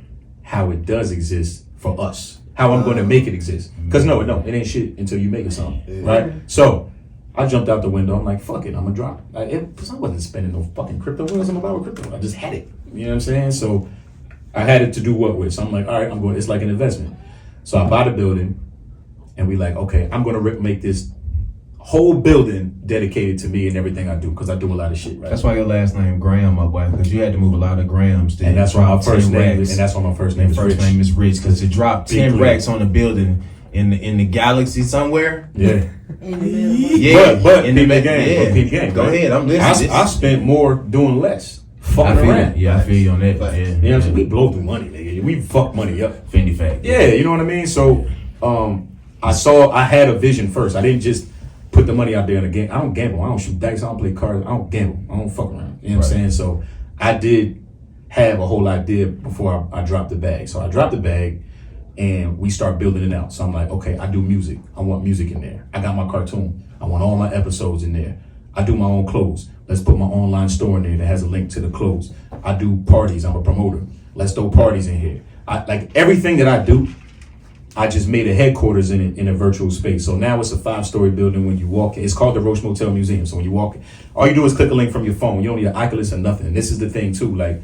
how it does exist for us. How I'm going to make it exist. Because no, it ain't shit until you make it something, right? So I jumped out the window. I'm like, fuck it, I'm going to drop it. Because I wasn't spending no fucking crypto. What was I about with crypto? I just had it. You know what I'm saying? So I had it to do what with? So I'm like, all right, it's like an investment. So I buy the building, and we like, okay, I'm going to make this whole building dedicated to me and everything I do, because I do a lot of shit, right? That's why your last name Graham, my boy, because you had to move a lot of grams. To And that's why my first name racks. and that's why my first name is First Rich. name is Rich, because to drop 10 Big racks on a building in the galaxy somewhere. Yeah. In the middle. Yeah, But in peep the the game. yeah. But peep the game. Go right? ahead, I'm listening. I spent more doing less. I Fucking feel around. you. Yeah, I feel you on that. Facts. Yeah, You know what I'm saying? We blow through money, nigga. We fuck money up. Fendi fact. Yeah, you know what I mean? So I had a vision first. I didn't just put the money out there in a game. I don't gamble. I don't shoot dice. I don't play cards. I don't gamble. I don't fuck around. You know what I'm saying? So I did have a whole idea before I dropped the bag. So I dropped the bag and we start building it out. So I'm like, okay, I do music. I want music in there. I got my cartoon. I want all my episodes in there. I do my own clothes. Let's put my online store in there that has a link to the clothes. I do parties. I'm a promoter. Let's throw parties in here. Like everything that I do, I just made a headquarters in a virtual space. So now it's a 5-story building. When you walk in, it's called the Roach Motel Museum. So when you walk in, all you do is click a link from your phone. You don't need an Oculus or nothing. And this is the thing too. Like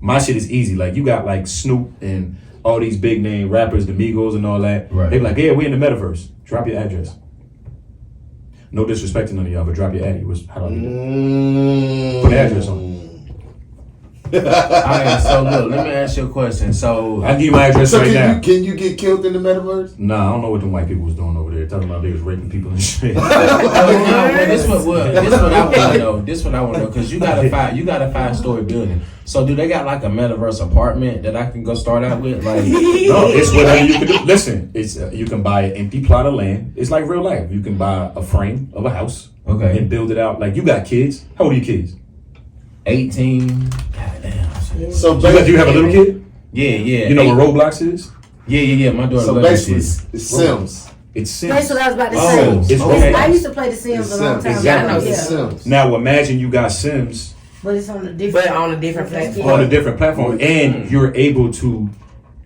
my shit is easy. Like you got like Snoop and all these big name rappers, the Migos and all that. Right. They be like, yeah, we in the metaverse. Drop your address. No disrespect to none of y'all, but drop your addy. How do I do that? Put the address on. Alright, so look, let me ask you a question. So I'll give you my address right now. Can you get killed in the metaverse? Nah, I don't know what them white people was doing over there. Talking about they was raping people and shit. this what I want to know. This what I want to know because you got a 5-story building. So do they got like a metaverse apartment that I can go start out with? Like, No, it's whatever you can do. Listen, it's you can buy an empty plot of land. It's like real life. You can buy a frame of a house, Okay. and build it out. Like you got kids. How old are your kids? 18. Goddamn. So You have a little kid. Yeah. You know what Roblox is? Yeah. My daughter. So loves that basically, shit. it's Sims. It's Sims. That's what I was about to Oh, say. it's okay. I used to play The Sims a long time Exactly. ago. It's Yeah. Sims. Now imagine you got Sims But it's on a different. But on a different platform. on a different platform, and you're able to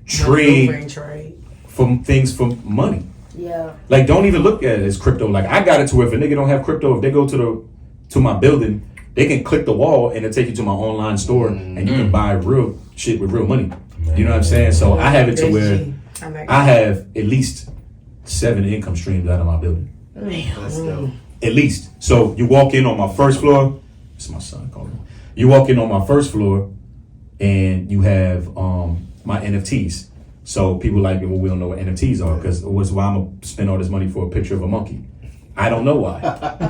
trade from things for money. Yeah. Like, don't even look at it as crypto. Like, I got it to where if a nigga don't have crypto, if they go to my building, they can click the wall and it'll take you to my online store, and you can buy real shit with real money. You know what I'm saying? So I have it to where I have at least 7 income streams out of my building. That's dope. At least. So you walk in on my first floor. It's my son calling. You walk in on my first floor, and you have my NFTs. So people like me, well, we don't know what NFTs are because why I'm gonna spend all this money for a picture of a monkey. I don't know why.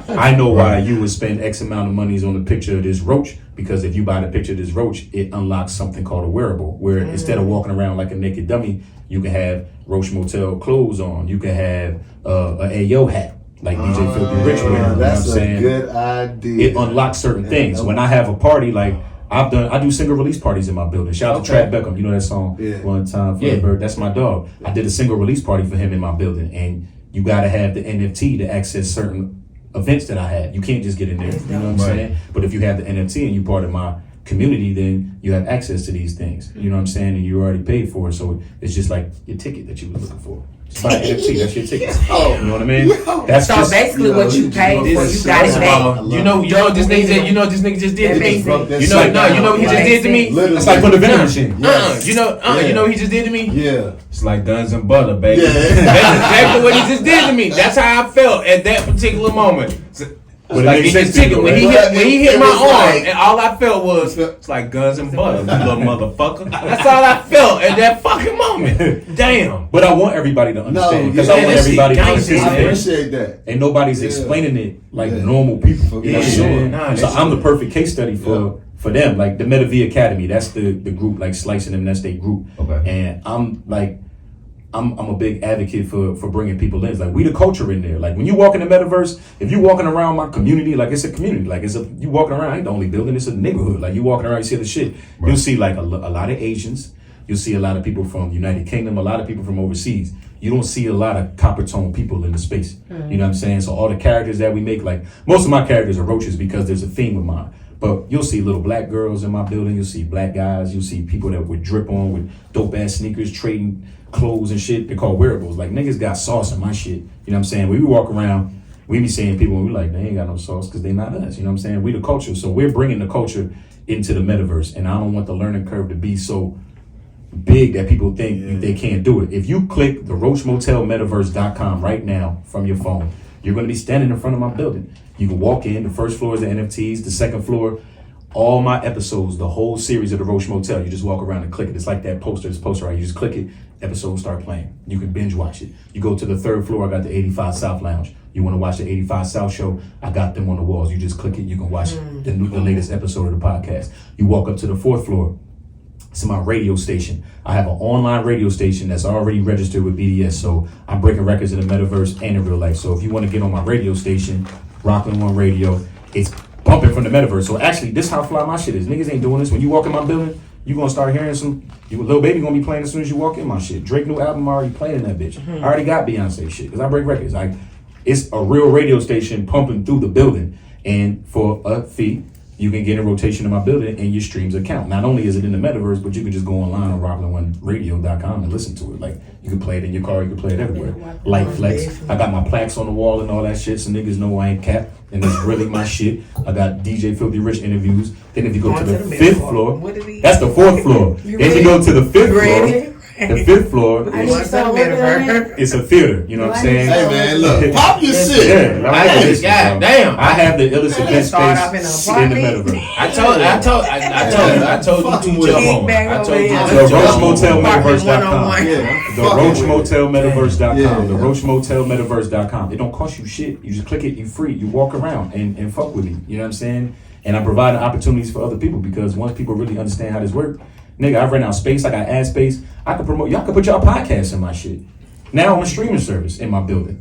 I know why you would spend X amount of monies on a picture of this roach, because if you buy the picture of this roach, it unlocks something called a wearable, where instead of walking around like a naked dummy, you can have Roach Motel clothes on. You can have a Ayo hat, like DJ Filthy Rich wear. You know what I'm That's a saying? good idea. It unlocks certain things. When I have a party, like I do single release parties in my building. Shout out to Trav Beckham. You know that song? Yeah. One time for the bird. That's my dog. I did a single release party for him in my building, and you gotta have the NFT to access certain events that I have. You can't just get in there. You know what I'm saying? But if you have the NFT and you're part of my community, then you have access to these things. You know what I'm saying? And you already paid for it. So it's just like your ticket that you were looking for. Just buy an NFT, that's your ticket. You know what I mean? That's So just basically what you paid for, you got it back. You know this nigga just did to me. You know what he just did to me? It's like putting a vending machine. You know what he just did to me? Yeah. It's like guns and butter, baby. Yeah. That's exactly what he just did to me. That's how I felt at that particular moment. It's like he just took it when he hit my arm, and all I felt was it's like guns and butter, you little motherfucker. That's all I felt at that fucking moment. Damn. But I want everybody to understand, because No, I want everybody to I participate. appreciate that. And nobody's explaining it like normal people. You know what I'm saying? Nah, So I'm the perfect case study for them. Like the MetaV Academy, that's the group, like Slicing them, that's their group. Okay. And I'm a big advocate for bringing people in. It's like we the culture in there. Like when you walk in the Metaverse, if you walking around my community, like it's a community, like you walking around, ain't the only building, it's a neighborhood. Like you walking around, you see the shit. Right. You'll see like a lot of Asians. You'll see a lot of people from United Kingdom, a lot of people from overseas. You don't see a lot of copper tone people in the space. You know what I'm saying? So all the characters that we make, like most of my characters are roaches because there's a theme with mine. But you'll see little black girls in my building. You'll see black guys. You'll see people that would drip on with dope ass sneakers, trading clothes and shit. They're called wearables. Like niggas got sauce in my shit. You know what I'm saying? When we walk around, we be seeing people and we like, they ain't got no sauce because they not us. You know what I'm saying? We the culture. So we're bringing the culture into the Metaverse. And I don't want the learning curve to be so big that people think they can't do it. If you click the Roach Motel Metaverse.com right now from your phone, you're going to be standing in front of my building. You can walk in. The first floor is the NFTs. The second floor, all my episodes, the whole series of the Roach Motel. You just walk around and click it. It's like that poster. This poster, right? You just click it. Episodes start playing. You can binge watch it. You go to the third floor. I got the 85 South Lounge. You want to watch the 85 South show? I got them on the walls. You just click it. You can watch the latest episode of the podcast. You walk up to the fourth floor. It's my radio station. I have an online radio station that's already registered with BDS. So I'm breaking records in the Metaverse and in real life. So if you want to get on my radio station, Rockland One Radio, it's bumping from the Metaverse. So actually, this how fly my shit is. Niggas ain't doing this. When you walk in my building, you gonna start hearing some. Lil Baby gonna be playing as soon as you walk in my shit. Drake new album already playing in that bitch. I already got Beyonce shit because I break records. It's a real radio station pumping through the building, and for a fee, you can get in rotation in my building and your streams account. Not only is it in the Metaverse, but you can just go online on rockland1radio.com and listen to it. Like you can play it in your car, you can play it everywhere. Light flex. I got my plaques on the wall and all that shit, so niggas know I ain't cap. And it's really my shit. I got DJ Filthy Rich interviews. Then if you go to the fifth floor, that's the fourth floor. Then you go to the fifth floor. The fifth floor I need is to start working on that. it's a theater. You know what I'm saying? Hey man, look, pop your shit. Yeah, like, Hey, listen, God bro. damn. I have the illest event start off in an space in the apartment. metaverse. I told you to jump on. Big I bag told you over to here. The Roach Motel Apartment Metaverse.com. 101. Yeah, The fuck Roach with it. Motel Metaverse.com. Yeah. The Roach Motel Metaverse.com. It don't cost you shit. You just click it, you free. You walk around and fuck with me. You know what I'm saying? And I'm providing opportunities for other people because once people really understand how this works, nigga, I rent out space, I got ad space. I can promote, y'all can put y'all podcasts in my shit. Now I'm a streaming service in my building.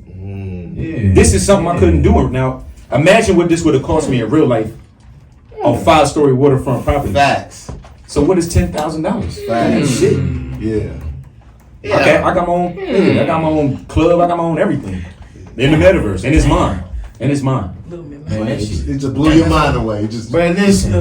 Yeah. This is something I couldn't do. Now, imagine what this would have cost me in real life on 5-story waterfront property. Facts. So what is $10,000? Facts. Shit. Yeah. I got my own. I got my own club. I got my own everything in the metaverse, and it's mine. And it's mine. Man, that shit. It just blew your mind away. It just. Bro, listen.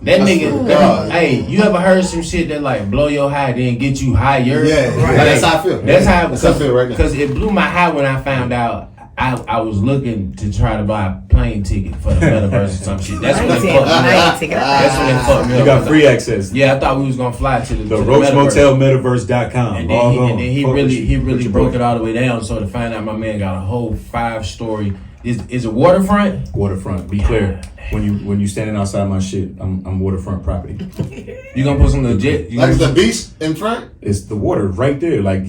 That nigga, God. hey, you ever heard some shit that like blow your high, then get you higher? Yeah, Like, that's how I feel. That's how I feel right now. Because it blew my high when I found out I was looking to try to buy a plane ticket for the metaverse or some shit. That's when it fucked me up. That's when it fucked me up. You got free access. Yeah, I thought we was gonna fly to The to Roach metaverse. Motel Metaverse.com. And Log then on. he Fuck with really you. broke Broke it all the way down. So to find out my man got a whole 5-story. Is it waterfront? Waterfront. Be clear. When you standing outside my shit, I'm waterfront property. You gonna put some legit? Like the beach in front? It's the water right there. Like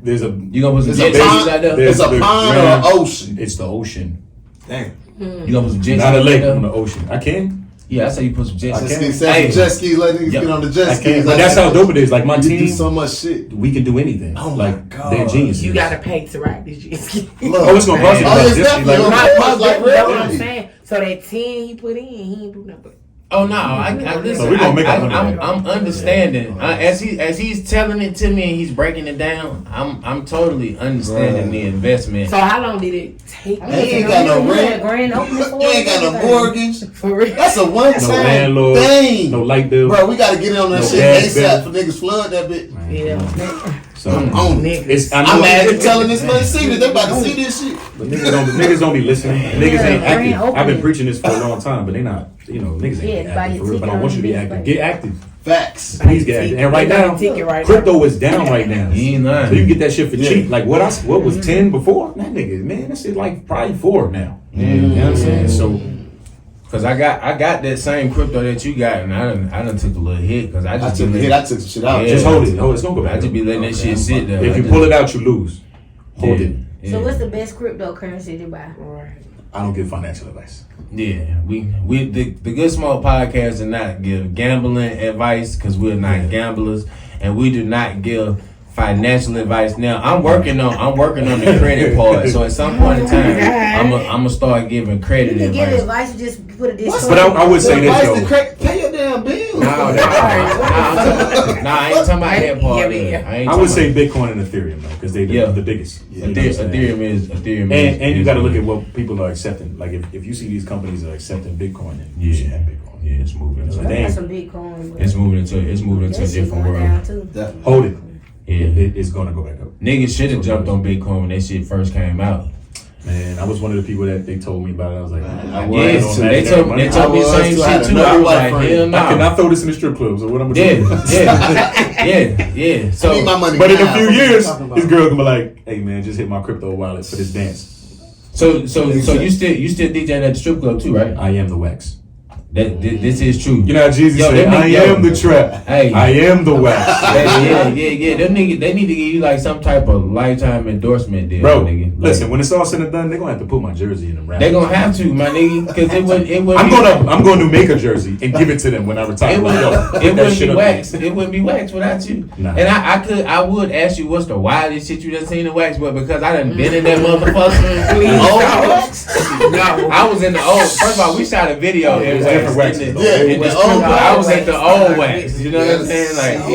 there's a. You gonna put some It's jet a skis pond. out there? There's It's a the pond or grand- an ocean? It's the ocean. Damn. You gonna put some jet skis Not a out lake there? on the ocean. I can. Yeah, I say you put some jet I skis. can. Jet skis, jet skis, let niggas Yep. get on the jet I skis. can. But that's how dope it is. Like my You do team, so much shit. we can do anything. Oh my like God. they're geniuses. You gotta pay to ride this jet ski. Look. Oh, it's gonna cost you. Oh, like, it's just definitely like, gonna Right, cost like that's what I'm real. saying. So that 10 he put in, he ain't do nothing. Oh no, I listen. So we gonna make I'm understanding as he's telling it to me and he's breaking it down. I'm totally understanding the investment. So how long did it take? You ain't got no rent. Grand opening for You ain't got no mortgage. For real? That's a no one-time landlord, thing. no light bill. Bro, we gotta get on that No shit gas ASAP bill. for niggas flood that bitch. Yeah. So On it. it's I I'm know mad at telling this man see that they about to see this shit. but niggas don't be listening. Niggas ain't grand active. I've been opening. preaching this for a long time, but they not. You know, niggas ain't Yeah, buy active your for real. But I ticket want you to be on active. Facebook. Get active. Facts. Please get active. And right now, crypto is down right now. You ain't lying. So you can get that shit for Yeah. cheap. Like what was 10 before? That nigga, man, that shit like probably 4 now. You know what I'm saying? So Cause I got that same crypto that you got, and I done took a little hit. Cause I I just took been the hit. letting- I took some shit out. Yeah. just hold it. It's gonna go I back. just be letting that shit sit there. If you pull it out, you lose. Hold Yeah. it. Yeah. So what's the best cryptocurrency to buy? I don't give financial advice. Yeah, we the Good Smoke podcast do not give gambling advice because we're not gamblers, and we do not give financial advice. Now I'm working on the credit part, so at some point in time I'm gonna start giving credit You can give advice. advice, you just put a What's disclaimer. But I would say this Advice to though. pay your damn bills. I ain't talking about that part. Yeah. I ain't I would say talking Bitcoin and Ethereum though, because they Yeah. the biggest. about- Ethereum is And you got to look at what people are accepting. Like if you see these companies are accepting Bitcoin, then you should have Bitcoin. Yeah, it's moving into But I they got ain't- some Bitcoin. but it's moving into a that shit different going down world. too. hold it. Yeah, It's gonna go back up. niggas should have jumped on Bitcoin when that shit first came out. Man, I was one of the people that they told me about it. I was like, I I was Yeah, too. they told me the same I was too. I had shit too. another I was white like, friend. hell no. I cannot throw this in the strip club. So what I'm gonna do? Yeah. So I need my money But in now. a few What you years, talking about? this girl gonna be like, "Hey man, just hit my crypto wallet for this dance." So you still DJing at the strip club too, right? I am the wax. This is true. You know how Jesus Yo, said, that "I nigga- am the trap. Hey. I am the wax." Yeah. Them niggas, they need to give you like some type of lifetime endorsement deal, Bro, nigga. Like, listen, when it's all said and done, they're gonna have to put my jersey in the wrap. they gonna have to, my nigga, because it wouldn't. I'm going to make a jersey and give it to them when I retire. It Like, yo, wouldn't, put it that wouldn't shit be up wax. there. It wouldn't be wax without you. Nah. And I would ask you what's the wildest shit you done seen in wax, but because I done been in that motherfucker. Old wax? No, I was in the old. First of all, we shot a video. It was in different wax. waxes. Yeah, In the with strip old club. I was wax. at the old wax. You know what I'm saying? Like, I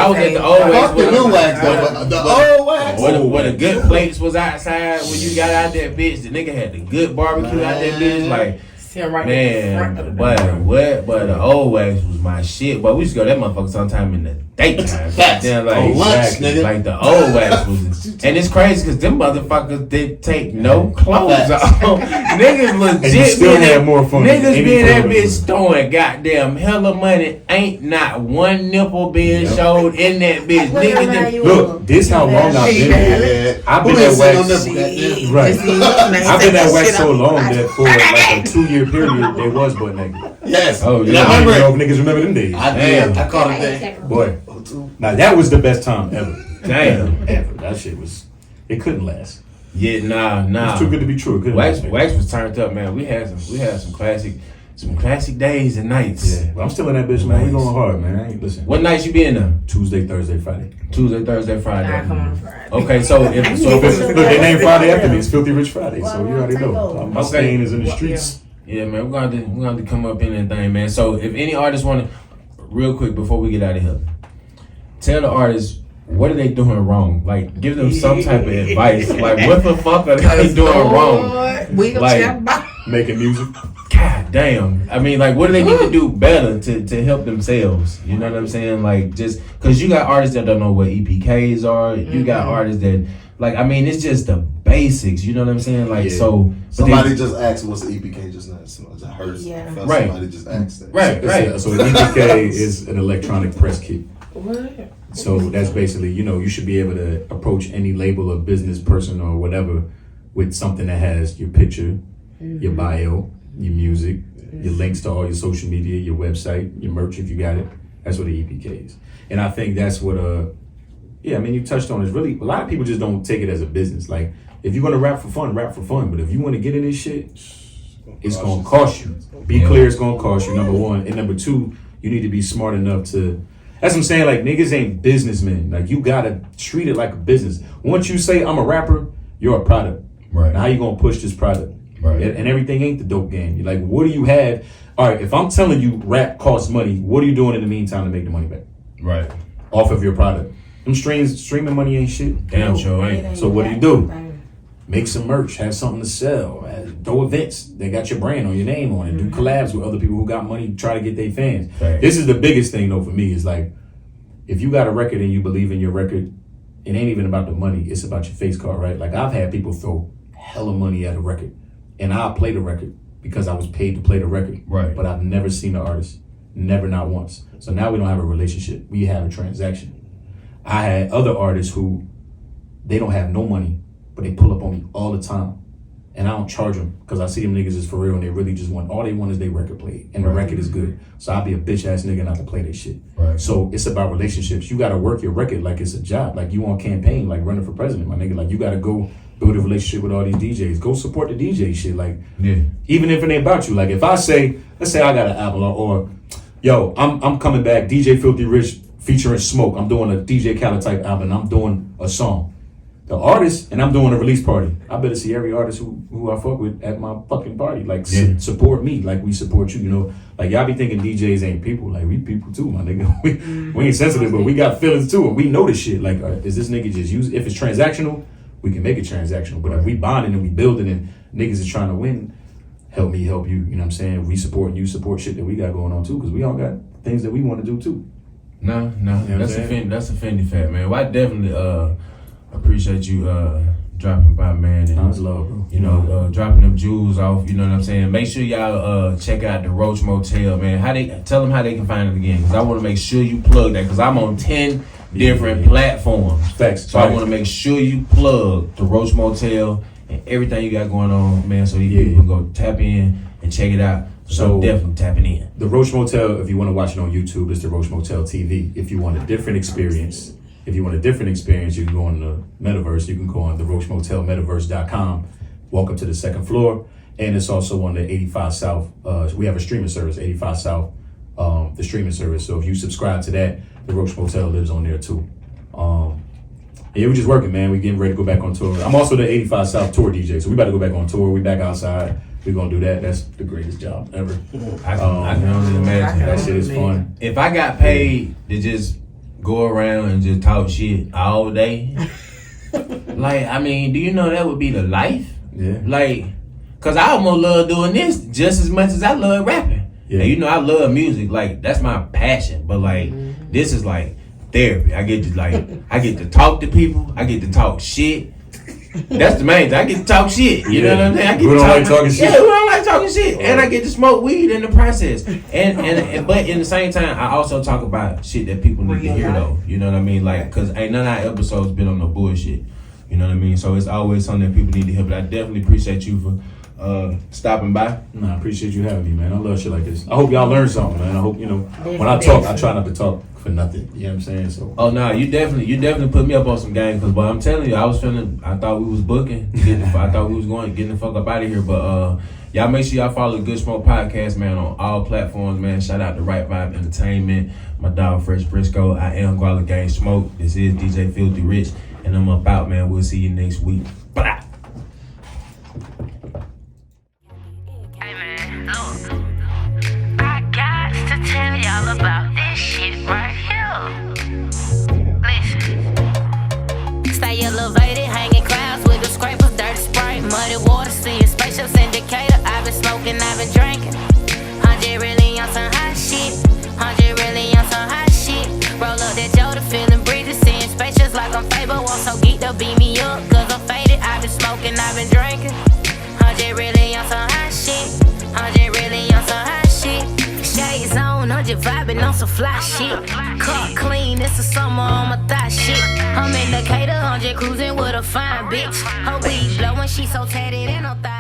was at the old wax. Fuck the new wax though, but the old wax. Where the good plates was outside when you got out that bitch. The nigga had the good barbecue out that bitch. Like, Sitting right in front of man, the but the old wax was my shit. But we used to go to that motherfucker sometime in the daytime. Then like On lunch, nigga. like the old wax was, and it's crazy because them motherfuckers did take no clothes off. Niggas legit And you still be had more fun than Niggas any be in that clothes. bitch throwing goddamn hella money. Ain't not one nipple being showed in that bitch. What Niggas am I, did- you Look, this how long I've been there. I've been at wax. Right. I've been at wax so long that for like a 2-year period, they was butt naked. Yes. Oh, And yeah. I I don't remember even know if niggas remember them days. I Damn. did. I caught it there. Boy, now that was the best time ever. Damn. Ever. That shit was, it couldn't last. Yeah, nah. It's too good to be true. It couldn't Wax last. was turned up, man. We had some classic days and nights. Yeah, but I'm still in that bitch, man. We going hard, man. I ain't listen. What nights you be in them? Tuesday, Thursday, Friday. Tuesday, Thursday, Friday. I come on Friday. Okay, so if Look, they named Friday after me. It's Filthy Rich Friday, so you already know. Well, My stain is in the streets. yeah, man, we're gonna have to come up in that thing, man. So if any artists want to, real quick before we get out of here, tell the artists what are they doing wrong. Like, give them some type of advice. Like, what the fuck are they doing wrong? We don't Like- tell about. Making music. God damn. I mean, like, what do they need to do better to help themselves? You know what I'm saying? Like, just because you got artists that don't know what EPKs are. You got artists that, like, I mean, it's just the basics. You know what I'm saying? Like, Yeah. so. Somebody just asked what's the EPK just now. So I heard. Yeah. Felt Right. Somebody just asked that. Right. So the EPK is an electronic press kit. What? So that's basically, you should be able to approach any label or business person or whatever with something that has your picture, your bio, your music, your links to all your social media, your website, your merch if you got it. That's what the EPK is. And I think that's what, you touched on is really, a lot of people just don't take it as a business. Like, if you're gonna rap for fun, rap for fun. But if you wanna get in this shit, it's gonna cost you. Be clear, it's gonna cost you, number one. And number two, you need to be smart enough to, that's what I'm saying, like, niggas ain't businessmen. Like, you gotta treat it like a business. Once you say, I'm a rapper, you're a product. Right. Now, how you gonna push this product? Right. And everything ain't the dope game. You're like, what do you have? All right, if I'm telling you rap costs money, what are you doing in the meantime to make the money back? Right. Off of your product. Them streaming money ain't shit. Damn sure ain't. So what do? Make some merch, have something to sell, throw events. They got your brand on your name on it. Do collabs with other people who got money to try to get their fans. Right. This is the biggest thing though for me is like, if you got a record and you believe in your record, it ain't even about the money. It's about your face card, right? Like I've had people throw hella money at a record, and I'll play the record because I was paid to play the record. Right. But I've never seen the artist, never, not once. So now we don't have a relationship. We have a transaction. I had other artists who they don't have no money, but they pull up on me all the time, and I don't charge them because I see them niggas is for real and they really just want, all they want is their record played, and the record is good. So I'll be a bitch ass nigga not to play that shit. Right. So it's about relationships. You gotta work your record like it's a job, like you on campaign, like running for president, my nigga. Like you gotta go build a relationship with all these DJs. Go support the DJ shit. Like Yeah. even if it ain't about you. Like if I say, let's say I got an album or yo, I'm coming back, DJ Filthy Rich featuring Smoke. I'm doing a DJ Khaled type album. I'm doing a song. The artist, and I'm doing a release party. I better see every artist who I fuck with at my fucking party. Like support me, like we support you. You know, like y'all be thinking DJs ain't people. Like we people too, my nigga. We ain't sensitive, but we got feelings too, and we know this shit. Like, is this nigga just use? If it's transactional, we can make it transactional. But if we bonding and we building and niggas is trying to win, help me help you. You know what I'm saying? We support and you support shit that we got going on too, because we all got things that we want to do too. No, You know what that's I'm saying? that's a Fendi fact, man. Well, I definitely appreciate you dropping by, man. And, That's love, bro. you know, dropping them jewels off. You know what I'm saying? Make sure y'all check out the Roach Motel, man. Tell them how they can find it again, because I want to make sure you plug that, because I'm on 10 different platforms. Facts. So I want to make sure you plug the Roach Motel and everything you got going on, man. So you people can go tap in and check it out. So I'm definitely tapping in. The Roach Motel, if you want to watch it on YouTube, it's the Roach Motel TV. If you want a different experience, you can go on the Metaverse. You can go on the Roach Motel Metaverse.com. Welcome to the second floor. And it's also on the 85 South. We have a streaming service, 85 South, the streaming service. So if you subscribe to that, the Roach Motel lives on there too. Yeah, we're just working, man. We're getting ready to go back on tour. I'm also the 85 South tour DJ. So we about to go back on tour. We back outside. We're going to do that. That's the greatest job ever. I can only imagine. That shit is fun. If I got paid to just go around and just talk shit all day, like, I mean, do you know that would be the life? Yeah. Like, cause I almost love doing this just as much as I love rapping. Yeah. And you know, I love music. Like, that's my passion. But like, this is like therapy. I get to talk to people. I get to talk shit. That's the main thing. I get to talk shit. You know what I'm saying? I get Who to don't talk, like talking shit? Yeah, who don't like talking shit? And I get to smoke weed in the process. And but in the same time, I also talk about shit that people need to hear though. You know what I mean? Like, cause ain't none of our episodes been on no bullshit. You know what I mean? So it's always something that people need to hear. But I definitely appreciate you for stopping by. No, I appreciate you having me, man. I love shit like this. I hope y'all learn something, man. I hope, when I talk, I try not to talk for nothing. You know what I'm saying? So. Oh no, you definitely put me up on some game, cause I'm telling you, I thought we was booking. I thought we was getting the fuck up out of here. But y'all make sure y'all follow the Good Smoke Podcast, man, on all platforms, man. Shout out to Right Vibe Entertainment, my dog Fresh Briscoe. I am Guala Gang Smoke. This is DJ Filthy Rich, and I'm up out, man. We'll see you next week. Bye. About this shit right here. Listen. Stay elevated, hanging clouds with the scrapers, dirty Sprite, muddy water, seeing spaceships indicator. I've been smoking, I've been drinking. 100 really on some hot shit. 100 really on some hot shit. Roll up that Joda, feeling breezy, seeing spaceships like I'm Fable. Want so geek to beat me up, cause I'm faded. I've been smoking, I've been drinking. 100 really on some hot shit. 100 really on some hot shit. Shades on, I'm just vibing on some fly shit. Cut clean, it's a summer on my thigh shit. I'm in Decatur, I'm just cruising with a fine bitch. Her weed blowing, she so tatted and no thigh.